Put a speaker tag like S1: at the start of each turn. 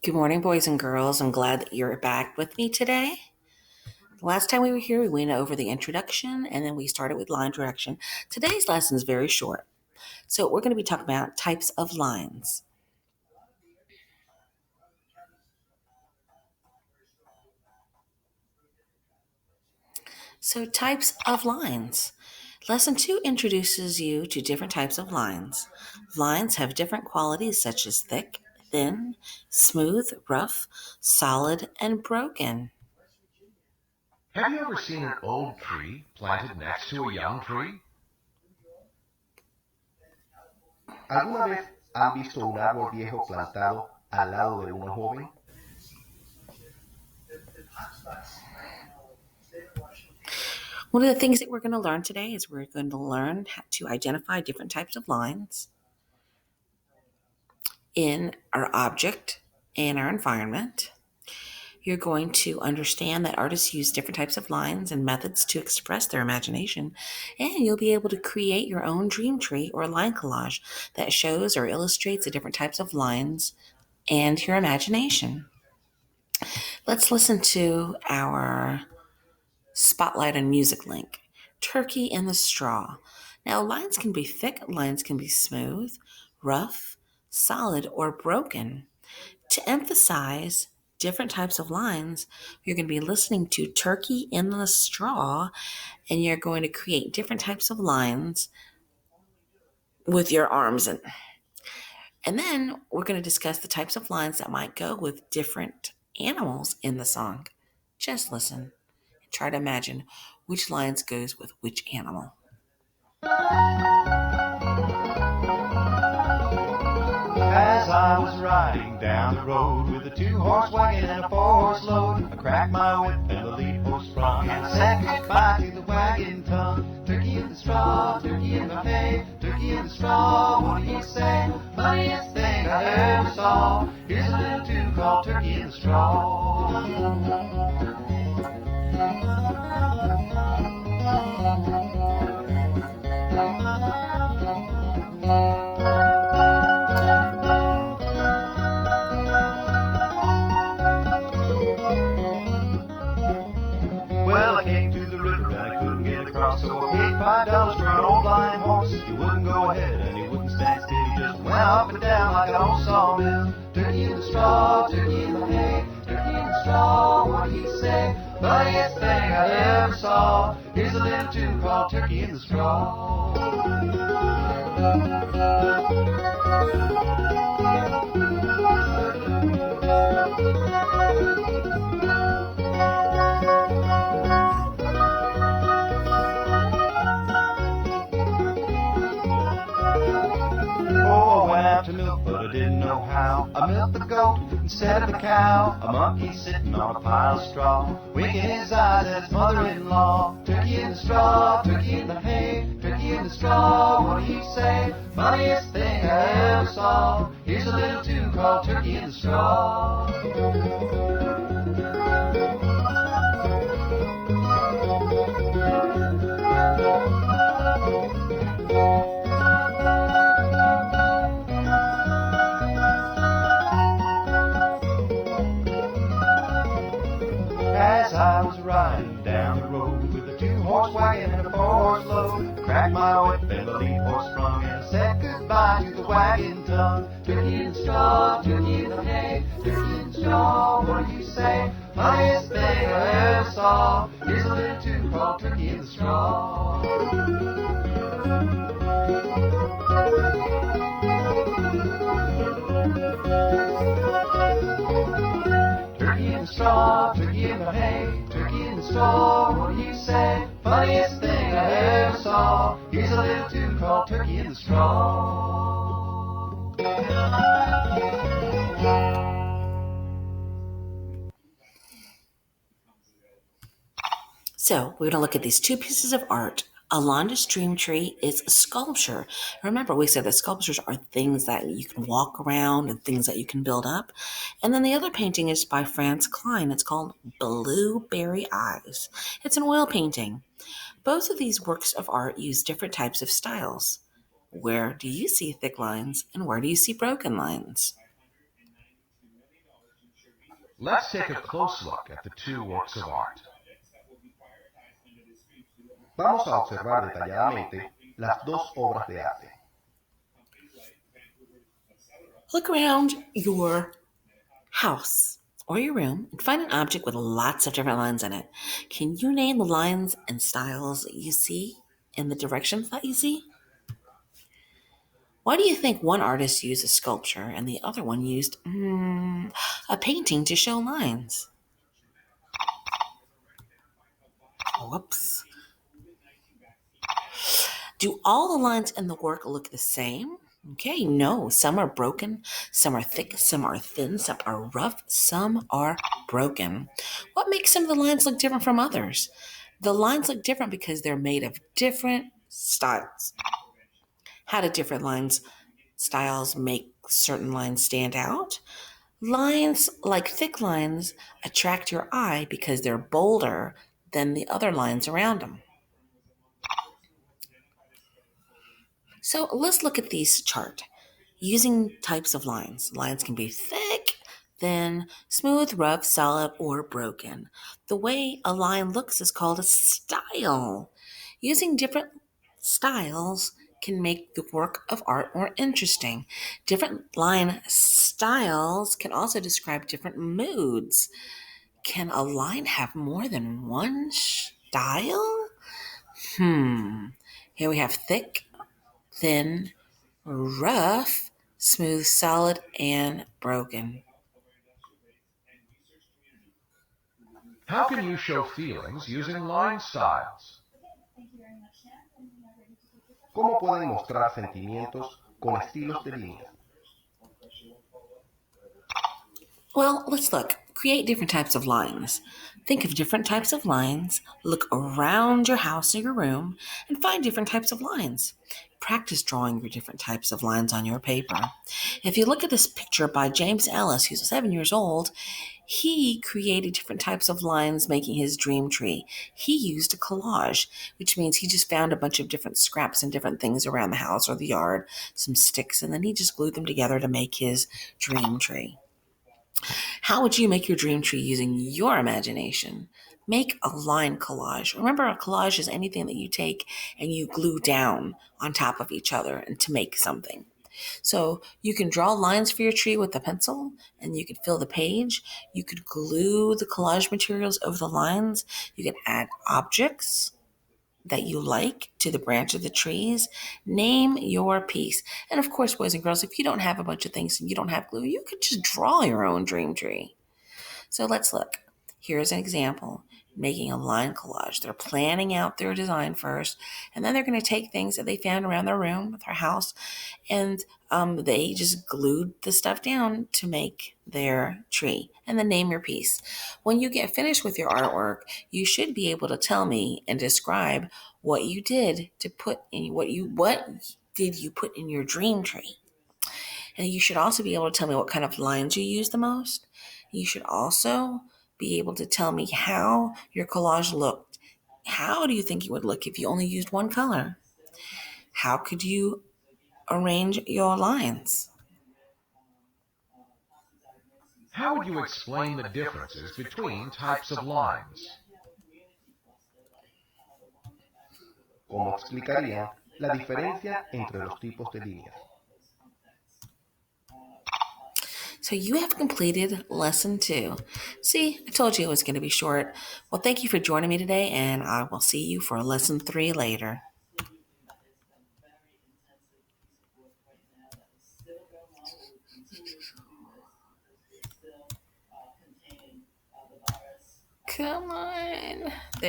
S1: Good morning, boys and girls. I'm glad that you're back with me today. The last time we were here, we went over the introduction and then we started with line direction. Today's lesson is very short. So, we're going to be talking about types of lines. So, types of lines. Lesson 2 introduces you to different types of lines. Lines have different qualities such as thick, thin, smooth, rough, solid, and broken.
S2: Have you ever seen an old tree planted next to a young tree?
S3: ¿Alguna vez han visto un árbol viejo plantado al lado de uno joven?
S1: One of the things that we're going to learn today is we're going to learn how to identify different types of lines in our object and our environment. You're going to understand that artists use different types of lines and methods to express their imagination, and you'll be able to create your own dream tree or line collage that shows or illustrates the different types of lines and your imagination. Let's listen to our Spotlight on Music link. Turkey in the Straw. Now, lines can be thick, lines can be smooth, rough, solid, or broken. To emphasize different types of lines, you're going to be listening to Turkey in the Straw, and you're going to create different types of lines with your arms. And then we're going to discuss the types of lines that might go with different animals in the song. Just listen. Try to imagine which lines goes with which animal.
S4: As I was riding down the road with a two-horse wagon and a four-horse load, I cracked my whip and the lead horse sprung, and I said goodbye to the wagon tongue. Turkey in the straw, turkey in the hay, turkey in the straw, what do you say? Funniest thing I ever saw. Here's a little tune called Turkey in the Straw. Well, I came to the river and I couldn't get across, so I paid $5 for an old blind horse. He wouldn't go ahead and he wouldn't stand still, he just went up and down like an old sawmill. Turkey in the straw, turkey in the hay, turkey in the straw, what do you say? Funniest thing I ever saw. Here's a little tune called Turkey in the Straw. Oh, I went out to milk, but I didn't know how. I milked the goat instead of the cow. A monkey sitting on a pile of straw, winking his eyes at his mother-in-law. Turkey in the straw, turkey in the hay, turkey in the straw, what do you say? Funniest thing I ever saw. Here's a little tune called Turkey in the Straw. As I was riding down the road with a two-horse wagon and a four-horse load, I cracked my whip and the lead horse sprung, and I said goodbye to the wagon tongue. Turkey in the straw, turkey in the hay, turkey in the straw, what do you say? Funniest thing I ever saw. Here's a little tune called Turkey in the Straw. Turkey in the straw, turkey in the hay, turkey in the straw, what do you say? Funniest thing I ever saw. Here's a little tune called Turkey in the Straw.
S1: So we're going to look at these two pieces of art. Alonda's Dream Tree is a sculpture. Remember, we said that sculptures are things that you can walk around and things that you can build up. And then the other painting is by Franz Klein. It's called Blueberry Eyes. It's an oil painting. Both of these works of art use different types of styles. Where do you see thick lines and where do you see broken lines?
S2: Let's take a close look at the two works of art.
S3: Vamos a observar detalladamente las dos obras de arte.
S1: Look around your house or your room and find an object with lots of different lines in it. Can you name the lines and styles that you see and the directions that you see? Why do you think one artist used a sculpture and the other one used a painting to show lines? Whoops. Do all the lines in the work look the same? Okay, no. Some are broken, some are thick, some are thin, some are rough, some are broken. What makes some of the lines look different from others? The lines look different because they're made of different styles. How do different styles make certain lines stand out? Lines like thick lines attract your eye because they're bolder than the other lines around them. So let's look at these chart. Using types of lines. Lines can be thick, thin, smooth, rough, solid, or broken. The way a line looks is called a style. Using different styles can make the work of art more interesting. Different line styles can also describe different moods. Can a line have more than one style? Here we have thick, thin, rough, smooth, solid, and broken.
S2: How can you show feelings using line styles?
S3: ¿Cómo pueden mostrar sentimientos con estilos de línea?
S1: Well, let's look. Create different types of lines. Think of different types of lines, look around your house or your room, and find different types of lines. Practice drawing your different types of lines on your paper. If you look at this picture by James Ellis, who's 7 years old, he created different types of lines making his dream tree. He used a collage, which means he just found a bunch of different scraps and different things around the house or the yard, some sticks, and then he just glued them together to make his dream tree. How would you make your dream tree using your imagination? Make a line collage. Remember, a collage is anything that you take and you glue down on top of each other and to make something. So you can draw lines for your tree with a pencil and you could fill the page. You could glue the collage materials over the lines. You can add objects that you like to the branch of the trees. Name your piece. And of course, boys and girls, if you don't have a bunch of things and you don't have glue, you could just draw your own dream tree. So let's look. Here's an example. Making a line collage. They're planning out their design first, and then they're going to take things that they found around their room, their house, and they just glued the stuff down to make their tree. And then name your piece. When you get finished with your artwork, you should be able to tell me and describe what you did to put in what did you put in your dream tree. And you should also be able to tell me what kind of lines you use the most. You should also be able to tell me how your collage looked. How do you think it would look if you only used one color? How could you arrange your lines?
S2: How would you explain the differences between types of lines?
S3: ¿Cómo explicarían la diferencia entre los tipos de líneas?
S1: So you have completed lesson 2. See, I told you it was going to be short. Well, thank you for joining me today, and I will see you for lesson 3 later. Come on. There.